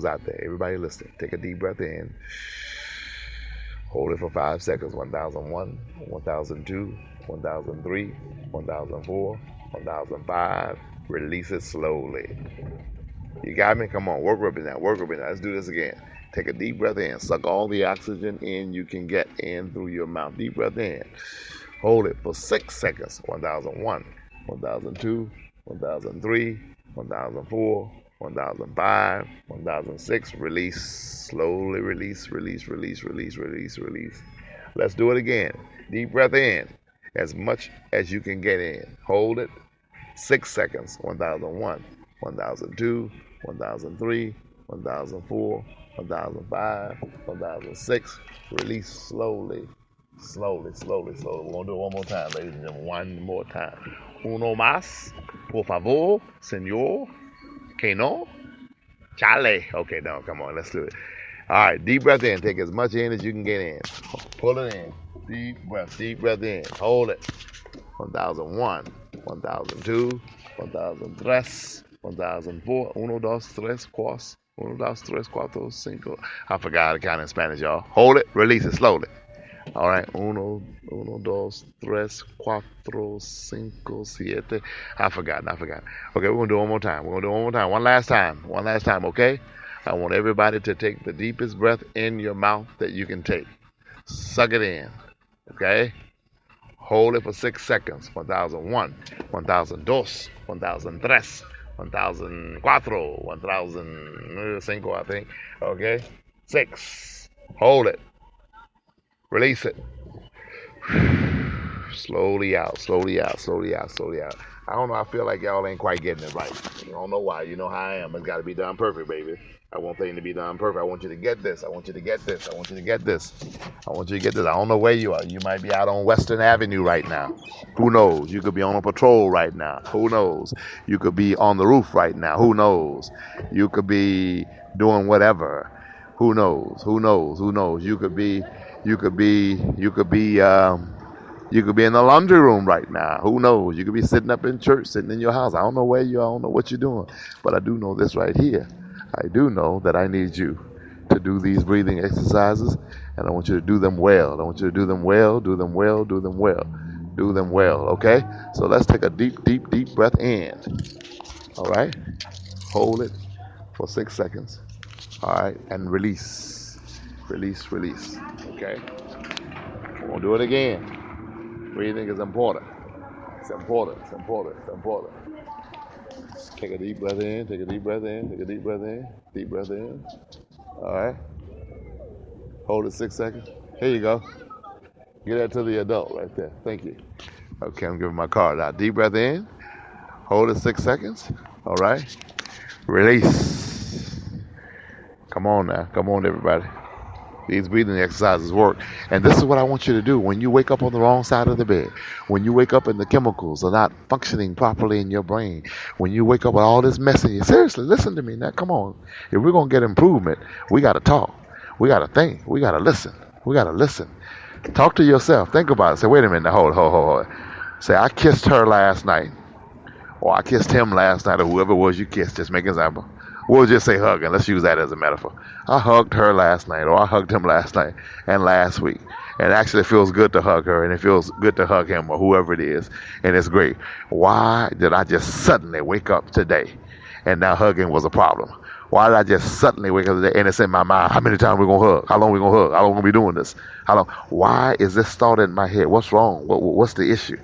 chemicals out there. Everybody listening, take a deep breath in. Hold it for 5 seconds. 1001, 1002, 1003, 1004, 1005. Release it slowly. You got me? Come on, work with me now. Work with me now. Let's do this again. Take a deep breath in. Suck all the oxygen in you can get in through your mouth. Deep breath in. Hold it for 6 seconds. 1001, 1002, 1003, 1004, 1005, 1006. Release. Slowly release, release, release, release, release, release. Let's do it again. Deep breath in. As much as you can get in. Hold it. 6 seconds. 1001, 1002, 1003, 1004, 1005, 1006. Release slowly. Slowly, slowly, slowly. We're going to do it one more time, ladies and gentlemen. One more time. Uno más. Por favor, señor. Que no? Chale. Okay, no, come on. Let's do it. All right, deep breath in. Take as much in as you can get in. Pull it in. Deep breath in. Hold it. 1001, 1002, 1003, 1004, uno, dos, tres, cuatro, uno, dos, tres, cuatro, cinco. I forgot to count in Spanish, y'all. Hold it, release it slowly. All right, uno, dos, tres, cuatro, cinco, siete. I forgot. Okay, we're gonna do it one more time. One last time, okay? I want everybody to take the deepest breath in your mouth that you can take. Suck it in, okay? Hold it for 6 seconds. 1001, 1002, 1003, 1004, 1005, I think. Okay? 6. Hold it. Release it. Slowly out, slowly out, slowly out, slowly out. I don't know. I feel like y'all ain't quite getting it right. I don't know why. You know how I am. It's got to be done perfect, baby. I want things to be done perfect. I want you to get this. I want you to get this. I want you to get this. I want you to get this. I don't know where you are. You might be out on Western Avenue right now. Who knows? You could be on a patrol right now. Who knows? You could be on the roof right now. Who knows? You could be doing whatever. Who knows? Who knows? Who knows? You could be you could be in the laundry room right now. Who knows? You could be sitting up in church, sitting in your house. I don't know where you are. I don't know what you're doing. But I do know this right here. I do know that I need you to do these breathing exercises, and I want you to do them well. I want you to do them well, do them well, do them well. Do them well, okay? So let's take a deep, deep, deep breath in. All right? Hold it for 6 seconds. All right? And release. Release, release. Okay? We're going to do it again. Breathing is important. It's important. It's important. It's important. Take a deep breath in. Take a deep breath in. Take a deep breath in. Deep breath in. All right. Hold it 6 seconds. Here you go. Get that to the adult right there. Thank you. Okay, I'm giving my card out. Deep breath in. Hold it 6 seconds. All right. Release. Come on now. Come on, everybody. These breathing exercises work. And this is what I want you to do when you wake up on the wrong side of the bed. When you wake up and the chemicals are not functioning properly in your brain. When you wake up with all this mess in you. Seriously, listen to me now. Come on. If we're going to get improvement, we got to talk. We got to think. We got to listen. We got to listen. Talk to yourself. Think about it. Say, wait a minute. Hold. Say, I kissed her last night. Or I kissed him last night, or whoever it was you kissed. Just make an example. We'll just say hugging. Let's use that as a metaphor. I hugged her last night, or I hugged him last night and last week. And it actually feels good to hug her, and it feels good to hug him, or whoever it is. And it's great. Why did I just suddenly wake up today and now hugging was a problem? Why did I just suddenly wake up today and it's in my mind? How many times we going to hug? How long we going to hug? How long we going to be doing this? How long? Why is this thought in my head? What's wrong? What's the issue?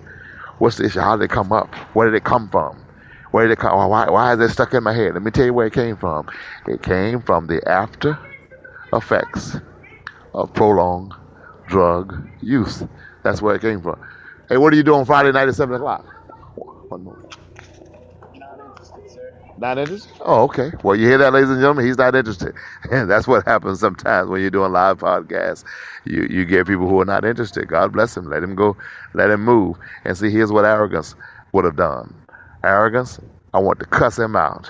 What's the issue? How did it come up? Where did it come from? Where did it come? Why is it stuck in my head? Let me tell you where it came from. It came from the after effects of prolonged drug use. That's where it came from. Hey, what are you doing Friday night at 7 o'clock? One more. Not interested, sir. Not interested? Oh, okay. Well, you hear that, ladies and gentlemen? He's not interested. And that's what happens sometimes when you're doing live podcasts. You get people who are not interested. God bless him. Let him go. Let him move. And see, here's what arrogance would have done. Arrogance, I want to cuss him out.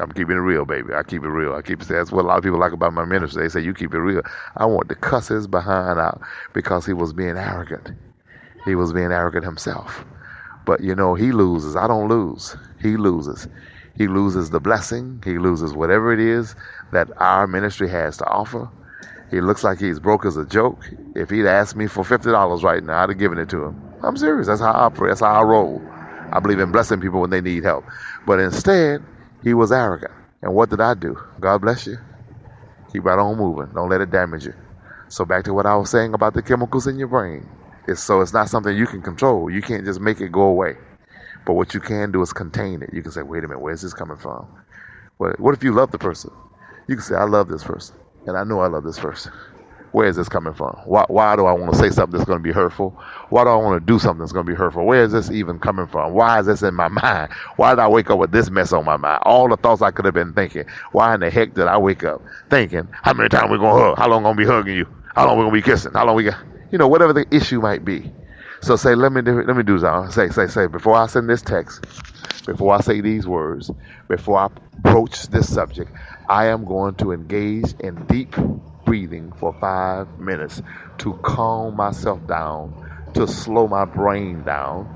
I'm keeping it real, baby. I keep it real. That's what a lot of people like about my ministry. They say, you keep it real. I want to cuss his behind out because he was being arrogant. He was being arrogant himself. But, he loses. I don't lose. He loses. He loses the blessing. He loses whatever it is that our ministry has to offer. He looks like he's broke as a joke. If he'd asked me for $50 right now, I'd have given it to him. I'm serious. That's how I operate. That's how I roll. I believe in blessing people when they need help. But instead, he was arrogant. And what did I do? God bless you. Keep right on moving. Don't let it damage you. So back to what I was saying about the chemicals in your brain. It's not something you can control. You can't just make it go away. But what you can do is contain it. You can say, wait a minute, where's this coming from? What if you love the person? You can say, I love this person. And I know I love this person. Where is this coming from? Why do I want to say something that's going to be hurtful? Why do I want to do something that's going to be hurtful? Where is this even coming from? Why is this in my mind? Why did I wake up with this mess on my mind? All the thoughts I could have been thinking. Why in the heck did I wake up thinking, how many times we going to hug? How long going to be hugging you? How long we going to be kissing? How long we got? Whatever the issue might be. So say, let me do something. Say, before I send this text, before I say these words, before I approach this subject, I am going to engage in deep breathing for 5 minutes to calm myself down, to slow my brain down,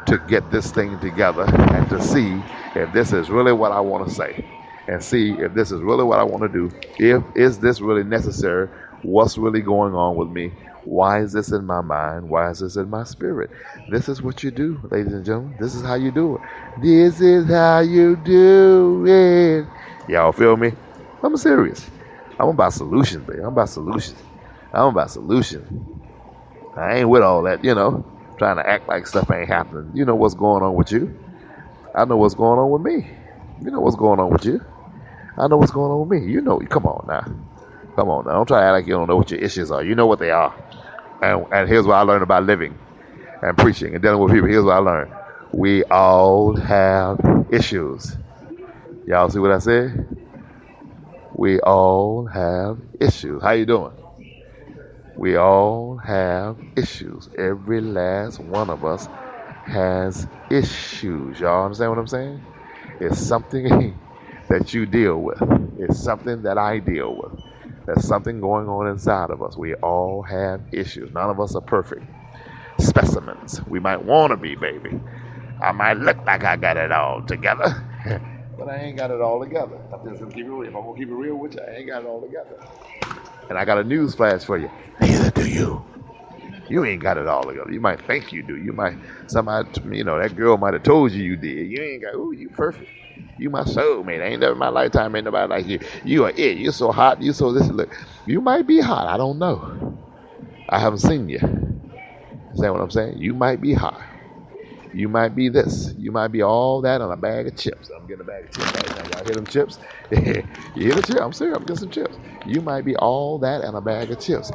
to get this thing together and to see if this is really what I want to say and see if this is really what I want to do. Is this really necessary? What's really going on with me? Why is this in my mind? Why is this in my spirit? This is what you do, ladies and gentlemen. This is how you do it. This is how you do it. Y'all feel me? I'm serious. I'm about solutions, baby. I'm about solutions. I ain't with all that, trying to act like stuff ain't happening. You know what's going on with you. I know what's going on with me. You know what's going on with you. I know what's going on with me. Come on now. Don't try to act like you don't know what your issues are. You know what they are. And here's what I learned about living and preaching and dealing with people. Here's what I learned. We all have issues. Y'all see what I said? We all have issues. How you doing? We all have issues. Every last one of us has issues. Y'all understand what I'm saying? It's something that you deal with. It's something that I deal with. There's something going on inside of us. We all have issues. None of us are perfect specimens. We might want to be, baby. I might look like I got it all together, but I ain't got it all together. I'm just gonna keep it real. If I'm gonna keep it real with you, I ain't got it all together. And I got a news flash for you. Neither do you. You ain't got it all together. You might think you do. That girl might have told you did. You ain't got, you perfect. You my soulmate. Ain't never in my lifetime ain't nobody like you. You are it. You're so hot. You so this. Look, you might be hot. I don't know. I haven't seen you. Understand what I'm saying? You might be hot. You might be this. You might be all that on a bag of chips. I'm getting a bag of chips right now. Y'all hear them chips? You hear the chips? I'm serious. I'm getting some chips. You might be all that and a bag of chips.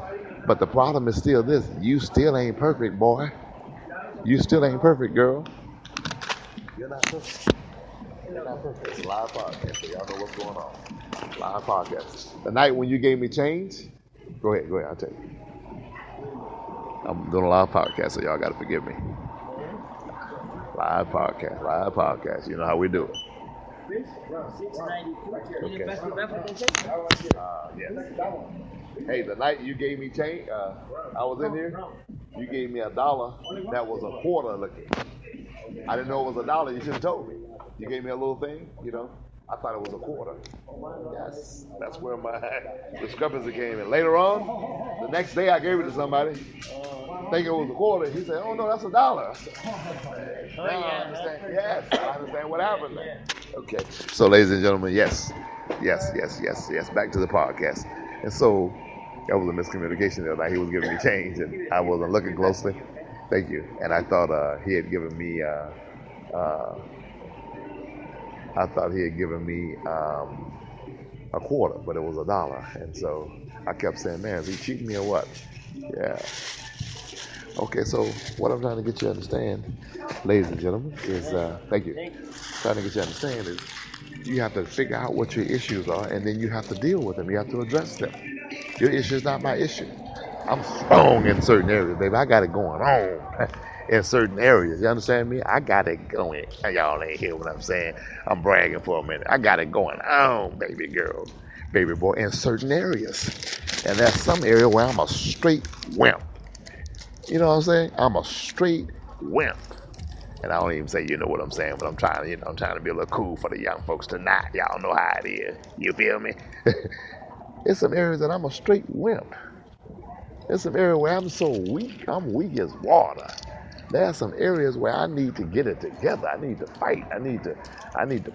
But the problem is still this. You still ain't perfect, boy. You still ain't perfect, girl. You're not perfect. You're not perfect. It's a live podcast, so y'all know what's going on. Live podcast. The night when you gave me change, go ahead, I'll tell you. I'm doing a live podcast, so y'all got to forgive me. Live podcast. You know how we do it. Okay. Yes. Hey, the night you gave me change, I was in here. You gave me $1 that was a quarter looking. I didn't know it was $1. You should have told me. You gave me a little thing, I thought it was a quarter. Yes, that's where my discrepancy came in. Later on, the next day I gave it to somebody, thinking it was a quarter. He said, "Oh no, that's $1." I said, now I understand. Yes, I understand what happened there. Okay, so ladies and gentlemen, yes. Back to the podcast. And so that was a miscommunication the other night. He was giving me change, and I wasn't looking closely. Thank you. And I thought he had given me. A quarter, but it was $1. And so I kept saying, man, is he cheating me or what? Yeah. Okay, so what I'm trying to get you to understand, ladies and gentlemen, is, thank you. Trying to get you to understand is you have to figure out what your issues are, and then you have to deal with them. You have to address them. Your issue is not my issue. I'm strong in certain areas, baby. I got it going on. In certain areas, you understand me? I got it going. Y'all ain't hear what I'm saying. I'm bragging for a minute. I got it going on, baby girl, baby boy, in certain areas. And there's some area where I'm a straight wimp. You know what I'm saying? I'm a straight wimp. And I don't even say you know what I'm saying, but I'm trying to, I'm trying to be a little cool for the young folks tonight. Y'all know how it is. You feel me? It's some areas that I'm a straight wimp. There's some areas where I'm so weak. I'm weak as water. There are some areas where I need to get it together. I need to fight. I need to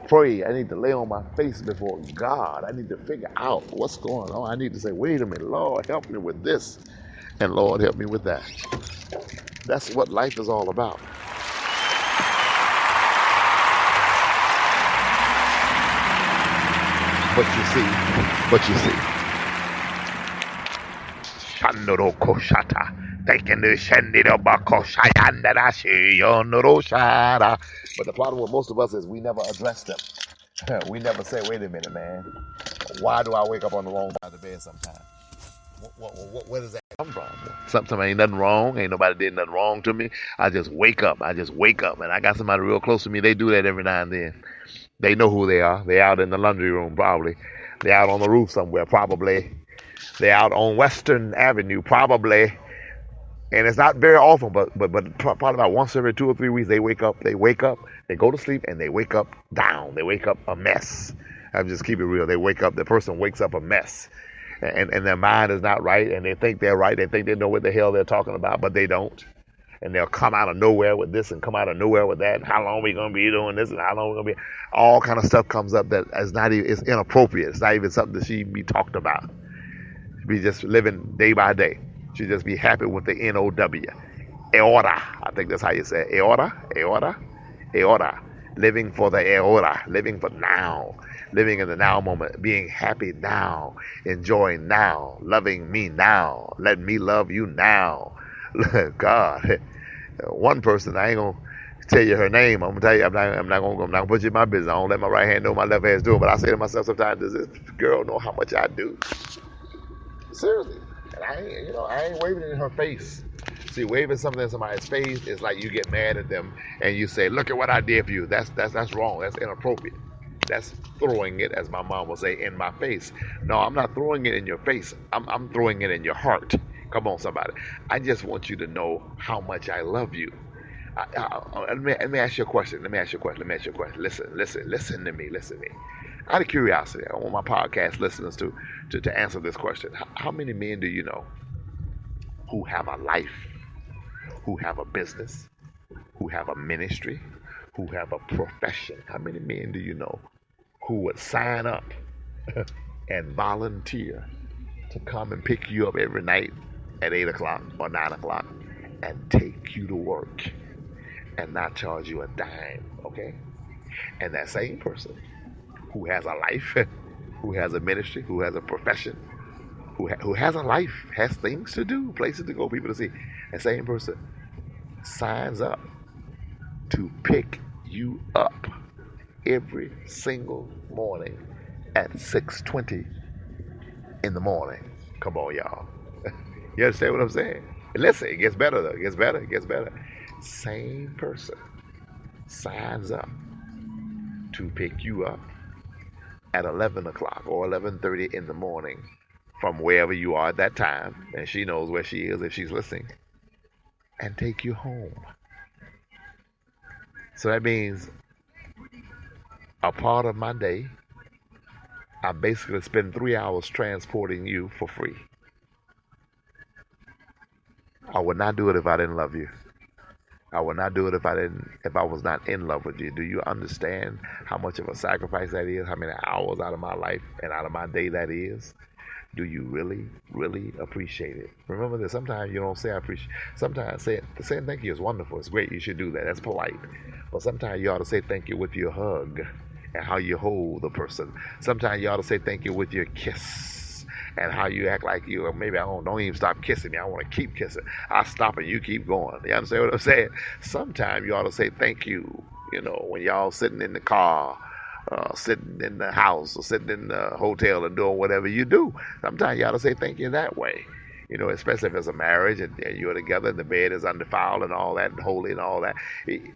pray. I need to lay on my face before God. I need to figure out what's going on. I need to say, wait a minute, Lord, help me with this. And Lord, help me with that. That's what life is all about. But you see, Shandoro Shata. Taking the Shandiro Bako Shayanda Shionoro Shara. But the problem with most of us is we never address them. We never say, wait a minute, man. Why do I wake up on the wrong side of the bed sometimes? Where does that come from? Sometimes ain't nothing wrong. Ain't nobody did nothing wrong to me. I just wake up. And I got somebody real close to me. They do that every now and then. They know who they are. They out in the laundry room, probably. They out on the roof somewhere, probably. They out on Western Avenue, probably. And it's not very often, but probably about once every 2 or 3 weeks, they wake up, they go to sleep, and they wake up down. They wake up a mess. I'm just keep it real. They wake up, the person wakes up a mess. And their mind is not right, and they think they're right. They think they know what the hell they're talking about, but they don't. And they'll come out of nowhere with this and come out of nowhere with that. How long we gonna be doing this and how long we gonna be? All kind of stuff comes up that is not even, it's inappropriate. It's not even something that she be talked about. She be just living day by day. She just be happy with the N-O-W. Eora. I think that's how you say it. Eora. Living for the eora. Living for now. Living in the now moment. Being happy now. Enjoying now. Loving me now. Let me love you now. God. One person, I ain't gonna tell you her name. I'm gonna tell you, I'm not gonna put you in my business. I don't let my right hand know my left hand's doing. But I say to myself sometimes, does this girl know how much I do? Seriously. And I ain't waving it in her face. See, waving something in somebody's face is like you get mad at them and you say, look at what I did for you. That's wrong. That's inappropriate. That's throwing it, as my mom would say, in my face. No, I'm not throwing it in your face. I'm throwing it in your heart. Come on, somebody. I just want you to know how much I love you. Let me ask you a question. Listen to me. Out of curiosity, I want my podcast listeners to answer this question. How many men do you know who have a life, who have a business, who have a ministry, who have a profession? How many men do you know who would sign up and volunteer to come and pick you up every night at 8 o'clock or 9 o'clock and take you to work and not charge you a dime, okay? And that same person who has a life, who has a ministry, who has a profession, who has a life, has things to do, places to go, people to see, that same person signs up to pick you up every single morning at 6:20 in the morning. Come on, y'all. You understand what I'm saying? And listen, it gets better though. It gets better. Same person signs up to pick you up at 11 o'clock or 11:30 in the morning from wherever you are at that time, and she knows where she is if she's listening, and take you home. So that means a part of my day, I basically spend 3 hours transporting you for free. I would not do it if I didn't love you. I would not do it if I was not in love with you. Do you understand how much of a sacrifice that is? How many hours out of my life and out of my day that is? Do you really, really appreciate it? Remember that sometimes you don't say I appreciate. Sometimes saying thank you is wonderful. It's great. You should do that. That's polite. But sometimes you ought to say thank you with your hug and how you hold the person. Sometimes you ought to say thank you with your kiss and how you act like you. Or maybe I don't even stop kissing me. I want to keep kissing. I stop and you keep going. You understand what I'm saying? Sometimes you ought to say thank you. You know, when y'all sitting in the car, sitting in the house or sitting in the hotel and doing whatever you do. Sometimes you ought to say thank you that way. You know, especially if it's a marriage and you're together and the bed is undefiled and all that and holy and all that.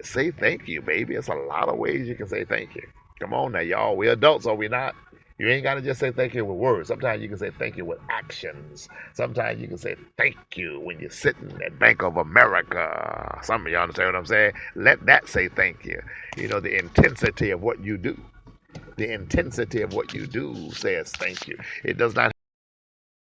Say thank you, baby. It's a lot of ways you can say thank you. Come on now, y'all. We're adults, are we not? You ain't got to just say thank you with words. Sometimes you can say thank you with actions. Sometimes you can say thank you when you're sitting at Bank of America. Some of you understand what I'm saying? Let that say thank you. You know, the intensity of what you do. The intensity of what you do says thank you. It does not